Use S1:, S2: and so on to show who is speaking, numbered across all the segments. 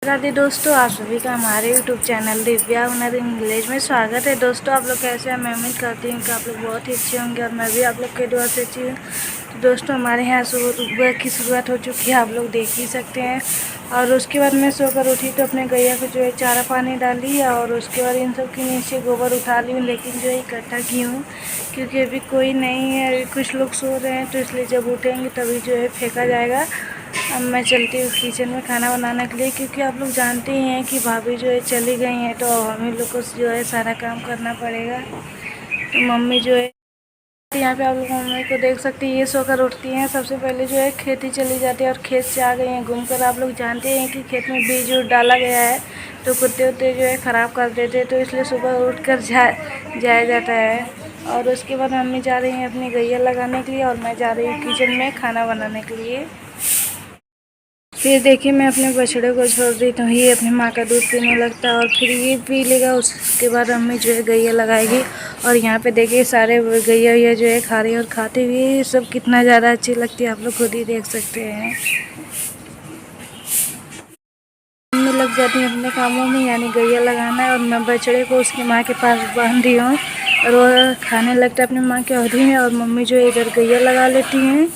S1: राधे दोस्तों, आप सभी का हमारे YouTube चैनल दिव्या हुनर इंग्लिश में स्वागत है। दोस्तों, आप लोग कैसे हैं? मैं उम्मीद करती हूँ कि आप लोग बहुत ही अच्छे होंगे और मैं भी आप लोग के दुआ से अच्छी हूँ। तो दोस्तों, हमारे यहाँ सुबह की शुरुआत हो चुकी है, आप लोग देख ही सकते हैं। और उसके बाद मैं सोकर उठी तो अपने गैया को जो है चारा पानी डाली और उसके बाद इन सब के नीचे गोबर उठा ली हूँ, लेकिन जो है इकट्ठा की हूँ क्योंकि अभी कोई नहीं है, अभी कुछ लोग सो रहे हैं, तो इसलिए जब उठेंगे तभी जो है फेंका जाएगा। अब मैं चलती हूँ किचन में खाना बनाने के लिए, क्योंकि आप लोग जानते ही हैं कि भाभी जो है चली गई हैं, तो हम ही लोग को जो है सारा काम करना पड़ेगा। तो मम्मी जो है यहाँ पे आप लोग मम्मी को देख सकते हैं, ये सोकर उठती हैं, सबसे पहले जो है खेती चली जाती है और खेत से आ गई हैं घूमकर। आप लोग जानते हैं कि खेत में बीज डाला गया है तो कुत्ते उत्ते जो है ख़राब कर देते हैं, तो इसलिए सुबह उठकर जाया जाता है। और उसके बाद मम्मी जा रही हैं अपनी गैया लगाने के लिए और मैं जा रही हूँ किचन में खाना बनाने के लिए। फिर देखिए, मैं अपने बछड़े को छोड़ दी तो ये अपनी माँ का दूध पीने लगता है और फिर ये पी लेगा। उसके बाद अम्मी जो है गैया लगाएगी। और यहाँ पे देखिए सारे गैया जो है खा रही है और खाते हुए सब कितना ज़्यादा अच्छी लगती है, आप लोग खुद ही देख सकते हैं। मम्मी लग जाती है अपने कामों में, यानी गैया लगाना है, और मैं बछड़े को उसकी माँ के पास बांध दी हूँ और वो खाने लगता है अपनी माँ के अवधि में, और मम्मी जो है इधर गैया लगा लेती हैं।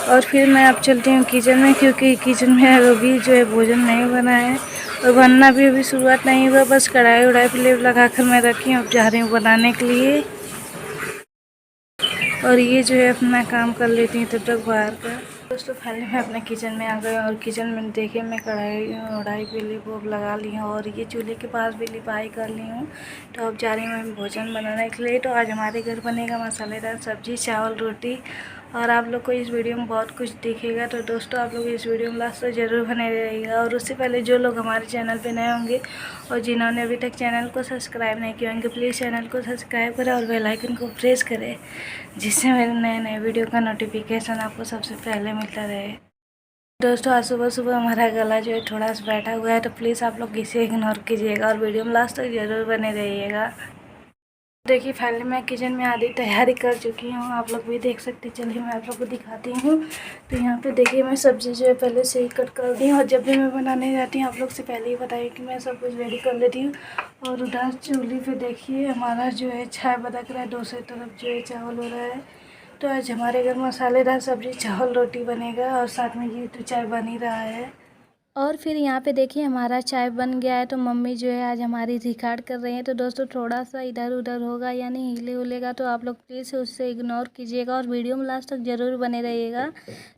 S1: और फिर मैं अब चलती हूँ किचन में, क्योंकि किचन में अभी जो है भोजन नहीं बना है और बनना भी अभी शुरुआत नहीं हुआ, बस कढ़ाई उढ़ाई प्लेट लगाकर मैं रखी हूँ, अब जा रही हूँ बनाने के लिए। और ये जो है अपना काम कर लेती हैं तब तक बाहर का। दोस्तों, फाइनली मैं अपने किचन में आ गई और किचन में देखिए मैं कढ़ाई उढ़ाई पीली वो लगा ली हूँ और ये चूल्हे के पास भी लिपाई कर ली हूँ। तो अब जा रही हूँ मैं भोजन बनाने के लिए। तो आज हमारे घर बनेगा मसालेदार सब्जी, चावल, रोटी, और आप लोग को इस वीडियो में बहुत कुछ दिखेगा। तो दोस्तों, आप लोग इस वीडियो में लास्ट तक ज़रूर बने रहिएगा। और उससे पहले जो लोग हमारे चैनल पे नए होंगे और जिन्होंने अभी तक चैनल को सब्सक्राइब नहीं किया होंगे, प्लीज़ चैनल को सब्सक्राइब करें और बेल आइकन को प्रेस करें, जिससे मेरे नए नए वीडियो का नोटिफिकेशन आपको सबसे पहले मिलता रहे। दोस्तों, आज सुबह सुबह हमारा गला जो है थोड़ा सा बैठा हुआ है, तो प्लीज़ आप लोग इसे इग्नोर कीजिएगा और वीडियो में लास्ट तक ज़रूर बने रहिएगा। देखिए, फाइनली मैं किचन में आधी तैयारी कर चुकी हूँ, आप लोग भी देख सकते हैं। चलिए मैं आप लोग को दिखाती हूँ। तो यहाँ पे देखिए मैं सब्ज़ी जो है पहले से ही कट कर दी हूँ, और जब भी मैं बनाने जाती हूँ आप लोग से पहले ही बताइए कि मैं सब कुछ रेडी कर लेती हूँ। और उधर चूल्हे पे देखिए हमारा जो है चाय बदक रहा है, दूसरी तरफ जो है चावल हो रहा है। तो आज हमारे घर मसालेदार सब्ज़ी, चावल, रोटी बनेगा और साथ में ये तो चाय बन ही रहा है। और फिर यहाँ पे देखिए हमारा चाय बन गया है, तो मम्मी जो है आज हमारी रिकॉर्ड कर रही हैं। तो दोस्तों, थोड़ा सा इधर उधर होगा यानी हिले उलेगा, तो आप लोग प्लीज़ उससे इग्नोर कीजिएगा और वीडियो में लास्ट तक ज़रूर बने रहिएगा।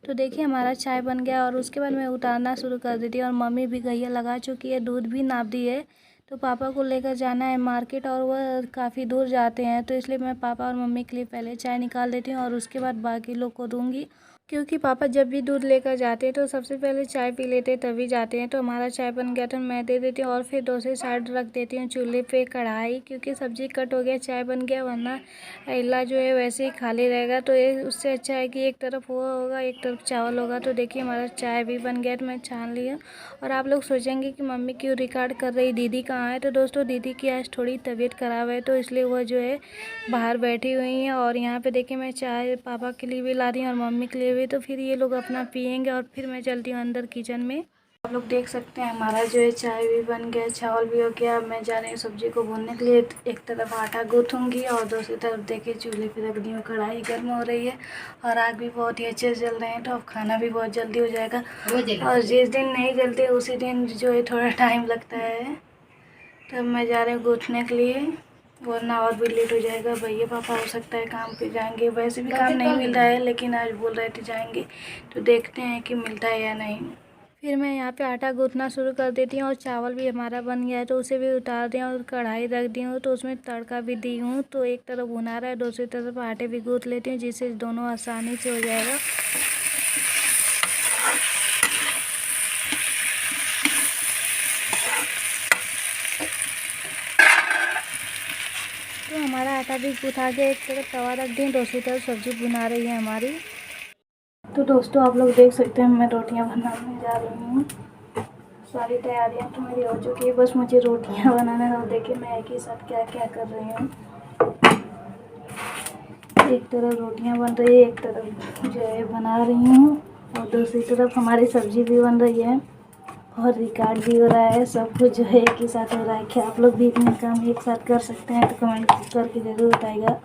S1: तो देखिए हमारा चाय बन गया और उसके बाद मैं उतारना शुरू कर देती हूँ, और मम्मी भी गैया लगा चुकी है, दूध भी नाप दी है। तो पापा को लेकर जाना है मार्केट और वह काफ़ी दूर जाते हैं, तो इसलिए मैं पापा और मम्मी के लिए पहले चाय निकाल देती हूँ और उसके बाद बाकी लोग को दूँगी, क्योंकि पापा जब भी दूध लेकर जाते हैं तो सबसे पहले चाय पी लेते हैं तभी जाते हैं। तो हमारा चाय बन गया तो मैं दे देती हूँ और फिर दूसरी साइड रख देती हूँ चूल्हे पे कढ़ाई, क्योंकि सब्ज़ी कट हो गया, चाय बन गया, वरना इल्ला जो है वैसे ही खाली रहेगा। तो ये उससे अच्छा है कि एक तरफ वो होगा एक तरफ चावल होगा। तो देखिए हमारा चाय भी बन गया, तो मैं छान लिया। और आप लोग सोचेंगे कि मम्मी क्यों रिकॉर्ड कर रही, दीदी कहाँ है? तो दोस्तों, दीदी की आज थोड़ी तबीयत ख़राब है, तो इसलिए वह जो है बाहर बैठी हुई हैं। और यहाँ पे देखिए मैं चाय पापा के लिए भी ला रही हूँ और मम्मी के लिए भी, तो फिर ये लोग अपना पियेंगे और फिर मैं चलती हूँ अंदर किचन में। आप लोग देख सकते हैं हमारा जो है चाय भी बन गया, चावल भी हो गया। अब मैं जा रही हूँ सब्जी को भूनने के लिए। एक तरफ आटा गूँथूँगी और दूसरी तरफ देखिए चूल्हे पे रख दी हूँ, कढ़ाई गर्म हो रही है और आग भी बहुत ही अच्छे से जल रहे हैं, तो अब खाना भी बहुत जल्दी हो जाएगा। और जिस दिन नहीं जलते उसी दिन जो है थोड़ा टाइम लगता है। तब मैं जा रही हूँ गूँथने के लिए, वरना और भी लेट हो जाएगा। भैया पापा हो सकता है काम पे जाएंगे, वैसे भी काम नहीं मिल रहा है, लेकिन आज बोल रहे थे जाएंगे, तो देखते हैं कि मिलता है या नहीं। फिर मैं यहाँ पे आटा गूँथना शुरू कर देती हूँ और चावल भी हमारा बन गया है, तो उसे भी उतार दिया और कढ़ाई रख दी हूँ, तो उसमें तड़का भी दी हूँ। तो एक तरफ भुना रहा है, दूसरी तरफ आटे भी गूँथ लेती हूँ, जिससे दोनों आसानी से हो जाएगा। तो हमारा आटा भी गूँथा गया, एक तरफ तवा रख दी, दूसरी तरफ सब्जी भुना रही है हमारी। तो दोस्तों, आप लोग देख सकते हैं मैं रोटियां बनाने जा रही हूँ। सारी तैयारियां तो मेरी हो चुकी है, बस मुझे रोटियां बनाना है। और देखिए मैं एक ही साथ क्या क्या कर रही हूँ। एक तरफ रोटियां बन रही है, एक तरफ जो है बना रही हूँ, और दूसरी तरफ हमारी सब्जी भी बन रही है। और रिकॉर्ड भी हो रहा है, सब कुछ जो है एक ही साथ हो रहा है। क्या आप लोग भी इतने काम एक साथ कर सकते हैं? तो कमेंट करके ज़रूर बताइएगा।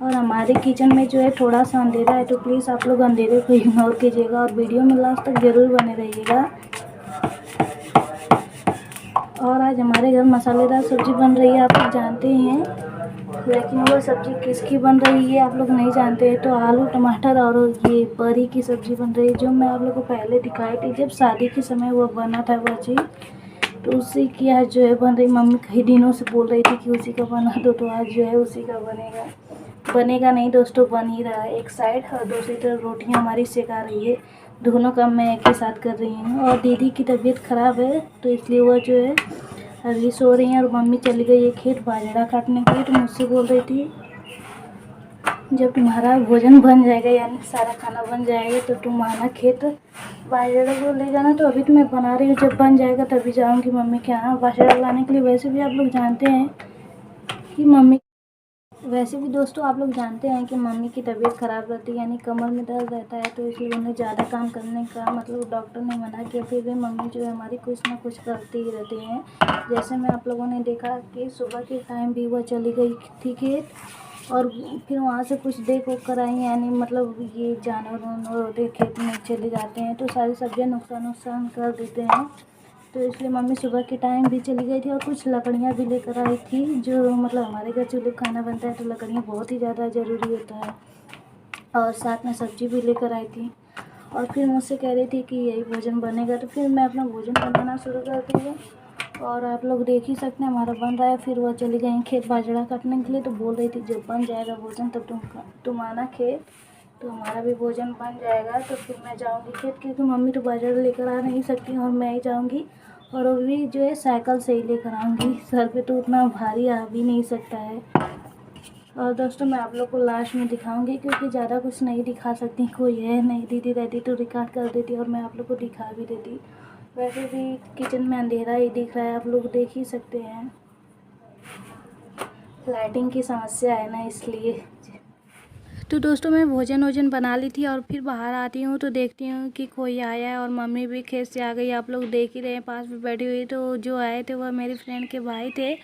S1: और हमारे किचन में जो है थोड़ा सा अंधेरा है, तो प्लीज़ आप लोग अंधेरे को इग्नोर कीजिएगा और वीडियो में लास्ट तक ज़रूर बने रहिएगा। और आज हमारे घर मसालेदार सब्ज़ी बन रही है, आप लोग जानते ही हैं। लेकिन वो सब्ज़ी किसकी बन रही है आप लोग नहीं जानते हैं। तो आलू टमाटर और ये बरी की सब्ज़ी बन रही है, जो मैं आप लोग को पहले दिखाई थी जब शादी के समय वो बना था वह चीज़। तो उसी की आज जो है बन रही। मम्मी कई दिनों से बोल रही थी कि उसी का बना दो, तो आज जो है उसी का बनेगा। बनेगा नहीं दोस्तों, बन ही रहा है एक साइड, और दूसरी तरफ रोटियां हमारी सेका रही है। दोनों काम मैं एक ही साथ कर रही हूँ। और दीदी की तबीयत ख़राब है, तो इसलिए वह जो है अभी सो रही हैं। और मम्मी चली गई है खेत बाजरा काटने के लिए। तो मुझसे बोल रही थी जब तुम्हारा भोजन बन जाएगा, यानी सारा खाना बन जाएगा, तो तुम आना खेत बाजरा को ले जाना। तो अभी तो मैं बना रही हूँ, जब बन जाएगा तभी जाऊँगी मम्मी के यहाँ बाजरा लाने के लिए। वैसे भी आप लोग जानते हैं कि मम्मी की तबीयत ख़राब रहती है, यानी कमर में दर्द रहता है। तो इसलिए उन्हें ज़्यादा काम करने का मतलब डॉक्टर ने मना किया। फिर भी मम्मी जो है हमारी कुछ ना कुछ करती ही रहती हैं। जैसे मैं आप लोगों ने देखा कि सुबह के टाइम भी वह चली गई थी खेत, और फिर वहाँ से कुछ देख वोख कर आई, यानी मतलब ये जानवर वानवर होते खेत में चले जाते हैं तो सारी सब्जियाँ नुकसान कर देते हैं। तो इसलिए मम्मी सुबह के टाइम भी चली गई थी, और कुछ लकड़ियाँ भी लेकर आई थी। जो मतलब हमारे घर चूल्हे पर खाना बनता है तो लकड़ियाँ बहुत ही ज़्यादा ज़रूरी होता है। और साथ में सब्ज़ी भी लेकर आई थी, और फिर मुझसे कह रही थी कि यही भोजन बनेगा। तो फिर मैं अपना भोजन बनाना शुरू कर दी। और आप लोग देख ही सकते हैं हमारा बन रहा है। फिर वह चली गई खेत बाजरा काटने के लिए। तो बोल रही थी जब बन जाएगा भोजन तब तुम आना खेत, तो हमारा भी भोजन बन जाएगा। तो फिर मैं जाऊंगी खेत, क्योंकि मम्मी तो बाजरा लेकर आ नहीं सकती और मैं ही जाऊंगी। और वो भी जो है साइकिल से ही लेकर आऊँगी, सर पे तो उतना भारी आ भी नहीं सकता है। और दोस्तों मैं आप लोग को लास्ट में दिखाऊंगी, क्योंकि ज़्यादा कुछ नहीं दिखा सकती, कोई है नहीं। दीदी रहती तो रिकॉर्ड कर देती और मैं आप लोग को दिखा भी देती। वैसे भी किचन में अंधेरा ही दिख रहा है, आप लोग देख ही सकते हैं। लाइटिंग की समस्या है ना, इसलिए। तो दोस्तों मैं भोजन वोजन बना ली थी, और फिर बाहर आती हूँ तो देखती हूँ कि कोई आया है, और मम्मी भी खेत से आ गई। आप लोग देख ही रहे हैं पास में बैठी हुई। तो जो आए थे वह मेरी फ्रेंड के भाई थे,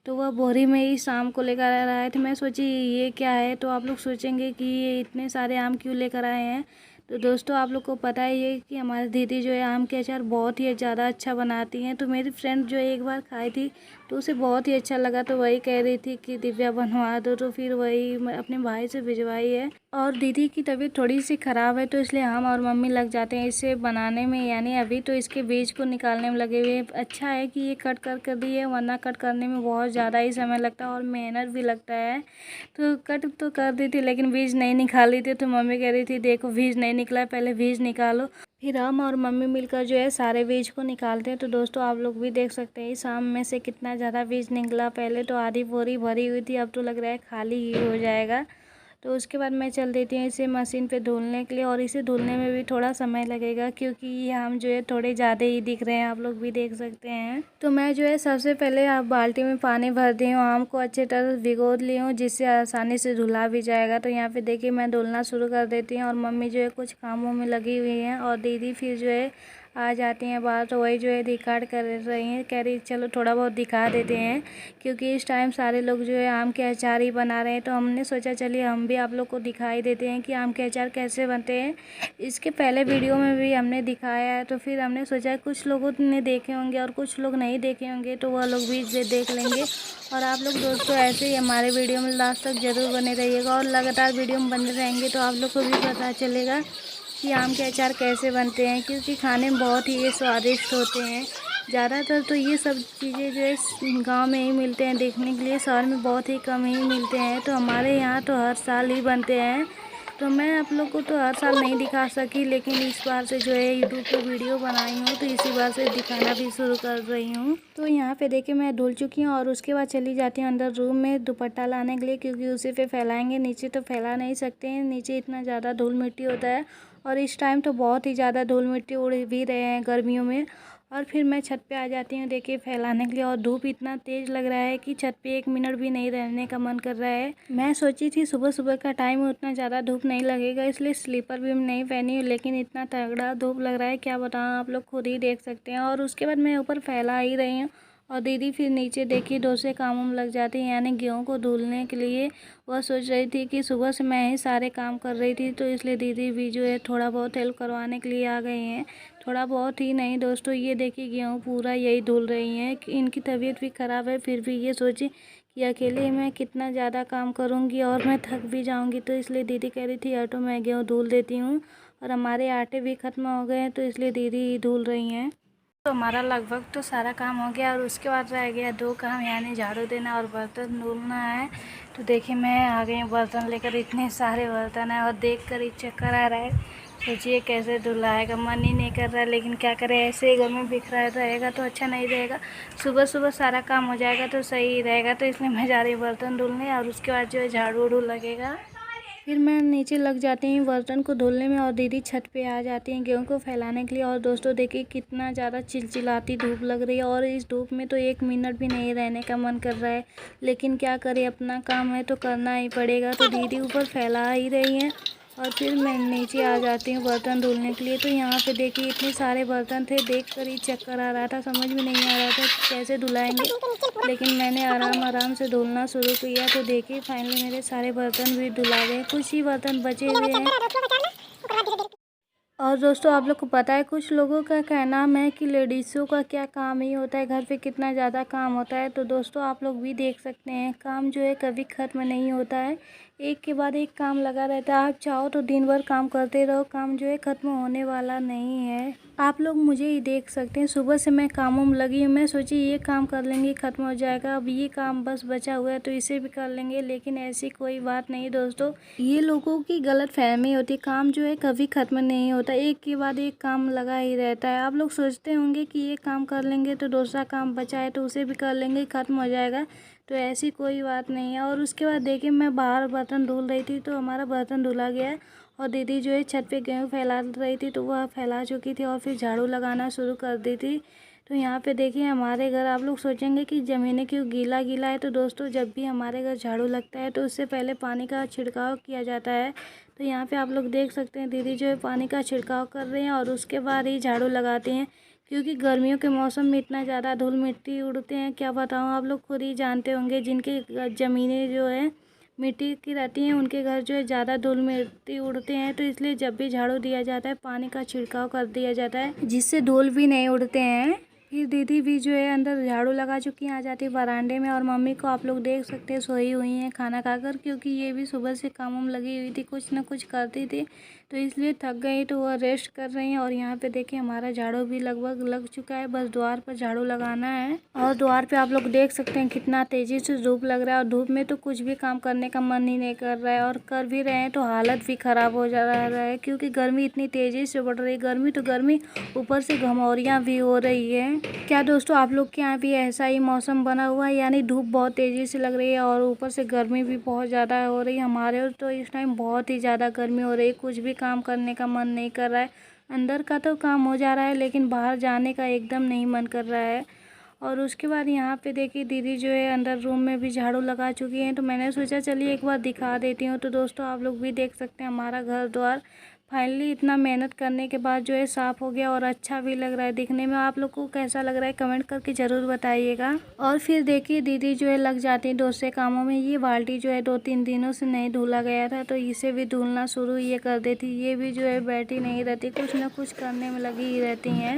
S1: तो वह बोरी में ही शाम को लेकर आ रहे थे। मैं सोची ये क्या है, तो आप लोग सोचेंगे कि ये इतने सारे आम क्यों लेकर आए हैं। तो दोस्तों आप लोग को पता ही है कि हमारी दीदी जो है आम के अचार बहुत ही ज़्यादा अच्छा बनाती हैं। तो मेरी फ्रेंड जो एक बार खाई थी तो उसे बहुत ही अच्छा लगा, तो वही कह रही थी कि दिव्या बनवा दो। तो फिर वही मैं अपने भाई से भिजवाई है। और दीदी की तबीयत थोड़ी सी ख़राब है, तो इसलिए हम और मम्मी लग जाते हैं इसे बनाने में, यानी अभी तो इसके बीज को निकालने में लगे हुए हैं। अच्छा है कि ये कट कर दी है, वरना कट करने में बहुत ज़्यादा ही समय लगता है और मेहनत भी लगता है। तो कट तो कर दी थी, लेकिन बीज नहीं निकाली थी। तो मम्मी कह रही थी देखो बीज नहीं निकला है, पहले बीज निकालो। फिर हम और मम्मी मिलकर जो है सारे बीज को निकालते हैं। तो दोस्तों आप लोग भी देख सकते हैं इस आम में से कितना ज़्यादा बीज निकला। पहले तो आधी बोरी भरी हुई थी, अब तो लग रहा है खाली ही हो जाएगा। तो उसके बाद मैं चल देती हूँ इसे मशीन पे धुलने के लिए, और इसे धुलने में भी थोड़ा समय लगेगा, क्योंकि ये आम जो है थोड़े ज़्यादा ही दिख रहे हैं, आप लोग भी देख सकते हैं। तो मैं जो है सबसे पहले आप बाल्टी में पानी भर दी हूँ, आम को अच्छे तरह भिगो ली हूँ, जिससे आसानी से धुला भी जाएगा। तो यहाँ पे देखिए मैं धुलना शुरू कर देती हूँ, और मम्मी जो है कुछ कामों में लगी हुई हैं, और दीदी फिर जो है आ जाती हैं बाहर। तो वही जो है रिकॉर्ड कर रही हैं, कह रही चलो थोड़ा बहुत दिखा देते हैं, क्योंकि इस टाइम सारे लोग जो है आम के अचार ही बना रहे हैं। तो हमने सोचा चलिए हम भी आप लोग को दिखाई देते हैं कि आम के अचार कैसे बनते हैं। इसके पहले वीडियो में भी हमने दिखाया है, तो फिर हमने सोचा कुछ लोगों ने देखे होंगे और कुछ लोग नहीं देखे होंगे, तो वह लोग भी देख लेंगे। और आप लोग दोस्तों ऐसे ही हमारे वीडियो में लास्ट तक ज़रूर बने रहिएगा, और लगातार वीडियो में बने रहेंगे तो आप लोग को भी पता चलेगा कि आम के अचार कैसे बनते हैं, क्योंकि खाने में बहुत ही ये स्वादिष्ट होते हैं। ज़्यादातर तो ये सब चीज़ें जो है गांव में ही मिलते हैं देखने के लिए, शहर में बहुत ही कम ही मिलते हैं। तो हमारे यहाँ तो हर साल ही बनते हैं। तो मैं आप लोग को तो हर साल नहीं दिखा सकी, लेकिन इस बार से जो है यूट्यूब पे वीडियो बनाई हूँ, तो इसी बार से दिखाना भी शुरू कर रही हूँ। तो यहाँ पे देखिए मैं धुल चुकी हूँ, और उसके बाद चली जाती हूँ अंदर रूम में दुपट्टा लाने के लिए, क्योंकि उसी पे फैलाएंगे, नीचे तो फैला नहीं सकते हैं, नीचे इतना ज़्यादा धूल मिट्टी होता है। और इस टाइम तो बहुत ही ज़्यादा धूल मिट्टी उड़ भी रहे हैं गर्मियों में। और फिर मैं छत पे आ जाती हूँ देखिए फैलाने के लिए। और धूप इतना तेज़ लग रहा है कि छत पे 1 मिनट भी नहीं रहने का मन कर रहा है। मैं सोची थी सुबह सुबह का टाइम उतना ज़्यादा धूप नहीं लगेगा, इसलिए स्लीपर भी नहीं पहनी हूँ, लेकिन इतना तगड़ा धूप लग रहा है क्या बताऊँ, आप लोग खुद ही देख सकते हैं। और उसके बाद मैं ऊपर फैला ही रही हूँ और दीदी फिर नीचे देखिए दूसरे कामों में लग जाती है, यानी गेहूँ को धुलने के लिए। वह सोच रही थी कि सुबह से मैं ही सारे काम कर रही थी, तो इसलिए दीदी भी जो है थोड़ा बहुत हेल्प करवाने के लिए आ गई हैं। थोड़ा बहुत ही नहीं दोस्तों, ये देखिए गेहूँ पूरा यही धुल रही हैं। इनकी तबीयत भी ख़राब है, फिर भी ये सोची कि अकेले मैं कितना ज़्यादा काम करूँगी और मैं थक भी जाऊँगी, तो इसलिए दीदी कह रही थी ऑटो मैं गेहूँ धुल देती हूँ। और हमारे आटे भी ख़त्म हो गए हैं, तो इसलिए दीदी धुल रही हैं। तो हमारा लगभग तो सारा काम हो गया और उसके बाद रह गया 2 काम, यानी झाड़ू देना और बर्तन धुलना है। तो देखिए मैं आ गई हूँ बर्तन लेकर, इतने सारे बर्तन हैं और देखकर ही चक्कर आ रहा है। सोचिए कैसे धुलाएगा, मन ही नहीं कर रहा है, लेकिन क्या करें, ऐसे ही घर में बिखरा रहेगा तो अच्छा नहीं रहेगा। सुबह सुबह सारा काम हो जाएगा तो सही रहेगा, तो इसलिए मैं जा रही हूँ बर्तन धुलने और उसके बाद जो है झाड़ू उड़ू लगेगा। फिर मैं नीचे लग जाती हूँ बर्तन को धुलने में और दीदी छत पे आ जाती हैं गेहूँ को फैलाने के लिए। और दोस्तों देखिए कितना ज़्यादा चिलचिलाती धूप लग रही है और इस धूप में तो 1 मिनट भी नहीं रहने का मन कर रहा है, लेकिन क्या करें, अपना काम है तो करना ही पड़ेगा। तो दीदी ऊपर फैला ही रही हैं और फिर मैं नीचे आ जाती हूँ बर्तन धुलने के लिए। तो यहाँ पे देखिए इतने सारे बर्तन थे, देखकर ही चक्कर आ रहा था, समझ में नहीं आ रहा था कैसे धुलाएंगे, लेकिन मैंने आराम से धुलना शुरू किया। तो देखिए फाइनली मेरे सारे बर्तन भी धुला गए, कुछ ही बर्तन बचे हुए हैं। और दोस्तों आप लोग को पता है, कुछ लोगों का कहना है कि लेडीज़ों का क्या काम ही होता है, घर पे कितना ज़्यादा काम होता है। तो दोस्तों आप लोग भी देख सकते हैं, काम जो है कभी ख़त्म नहीं होता है, एक के बाद एक काम लगा रहता है। आप चाहो तो दिन भर काम करते रहो, काम जो है ख़त्म होने वाला नहीं है। आप लोग मुझे ही देख सकते हैं, सुबह से मैं कामों में लगी हूँ। मैं सोची ये काम कर लेंगे ख़त्म हो जाएगा, अब ये काम बस बचा हुआ है तो इसे भी कर लेंगे, लेकिन ऐसी कोई बात नहीं दोस्तों, ये लोगों की गलत फहमी होती है। काम जो है कभी ख़त्म नहीं होता, एक के बाद एक काम लगा ही रहता है। आप लोग सोचते होंगे कि ये काम कर लेंगे तो दूसरा काम बचा है तो उसे भी कर लेंगे, ख़त्म हो जाएगा, तो ऐसी कोई बात नहीं है। और उसके बाद देखिए मैं बाहर बर्तन धुल रही थी तो हमारा बर्तन धुला गया है और दीदी जो है छत पे गेहूँ फैला रही थी तो वह फैला चुकी थी और फिर झाड़ू लगाना शुरू कर दी थी। तो यहाँ पे देखिए हमारे घर, आप लोग सोचेंगे कि ज़मीनें क्यों गीला गीला है, तो दोस्तों जब भी हमारे घर झाड़ू लगता है तो उससे पहले पानी का छिड़काव किया जाता है। तो यहाँ पे आप लोग देख सकते हैं दीदी जो है पानी का छिड़काव कर रहे हैं और उसके बाद ही झाड़ू लगाते हैं, क्योंकि गर्मियों के मौसम में इतना ज़्यादा धूल मिट्टी उड़ते हैं, क्या बताऊँ, आप लोग खुद ही जानते होंगे। जिनके ज़मीनें जो है मिट्टी की रहती हैं उनके घर जो है ज़्यादा धूल मिट्टी उड़ते हैं, तो इसलिए जब भी झाड़ू दिया जाता है पानी का छिड़काव कर दिया जाता है, जिससे धूल भी नहीं उड़ते हैं। फिर दीदी भी जो है अंदर झाड़ू लगा चुकी हैं, आ जाती है बरामदे में। और मम्मी को आप लोग देख सकते हैं सोई हुई हैं खाना खाकर, क्योंकि ये भी सुबह से कामों में लगी हुई थी, कुछ ना कुछ करती थी, तो इसलिए थक गई तो वह रेस्ट कर रही हैं। और यहाँ पे देखिए हमारा झाड़ू भी लगभग लग चुका है, बस द्वार पर झाड़ू लगाना है। और द्वार पे आप लोग देख सकते हैं कितना तेज़ी से धूप लग रहा है, और धूप में तो कुछ भी काम करने का मन ही नहीं कर रहा है, और कर भी रहे हैं तो हालत भी ख़राब हो जा रहा है, क्योंकि गर्मी इतनी तेज़ी से बढ़ रही है। गर्मी तो गर्मी, ऊपर से घमौरियाँ भी हो रही है। क्या दोस्तों आप लोग के यहाँ भी ऐसा ही मौसम बना हुआ है, यानी धूप बहुत तेज़ी से लग रही है और ऊपर से गर्मी भी बहुत ज़्यादा हो रही है। हमारे तो इस टाइम बहुत ही ज़्यादा गर्मी हो रही है, कुछ भी काम करने का मन नहीं कर रहा है। अंदर का तो काम हो जा रहा है, लेकिन बाहर जाने का एकदम नहीं मन कर रहा है। और उसके बाद यहाँ पे देखिए दीदी जो है अंदर रूम में भी झाड़ू लगा चुकी हैं, तो मैंने सोचा चलिए एक बार दिखा देती हूँ। तो दोस्तों आप लोग भी देख सकते हैं हमारा घर द्वार फाइनली इतना मेहनत करने के बाद जो है साफ़ हो गया और अच्छा भी लग रहा है दिखने में। आप लोग को कैसा लग रहा है कमेंट करके ज़रूर बताइएगा। और फिर देखिए दीदी जो है लग जाती है दूसरे कामों में। ये बाल्टी जो है 2-3 दिनों से नहीं धुला गया था, तो इसे भी धुलना शुरू ये कर देती। ये भी जो है बैठी नहीं रहती, कुछ ना कुछ करने में लगी ही रहती हैं।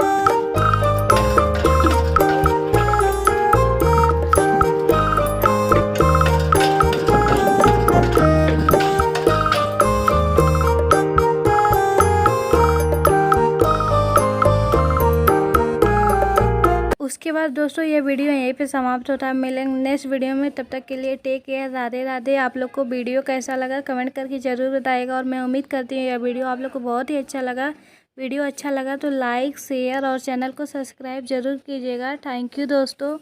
S1: उसके बाद दोस्तों ये वीडियो यहीं पे समाप्त होता है। मिलेंगे नेक्स्ट वीडियो में, तब तक के लिए टेक केयर, राधे राधे। आप लोग को वीडियो कैसा लगा कमेंट करके ज़रूर बताइएगा, और मैं उम्मीद करती हूँ यह वीडियो आप लोग को बहुत ही अच्छा लगा। वीडियो अच्छा लगा तो लाइक शेयर और चैनल को सब्सक्राइब ज़रूर कीजिएगा। थैंक यू दोस्तों।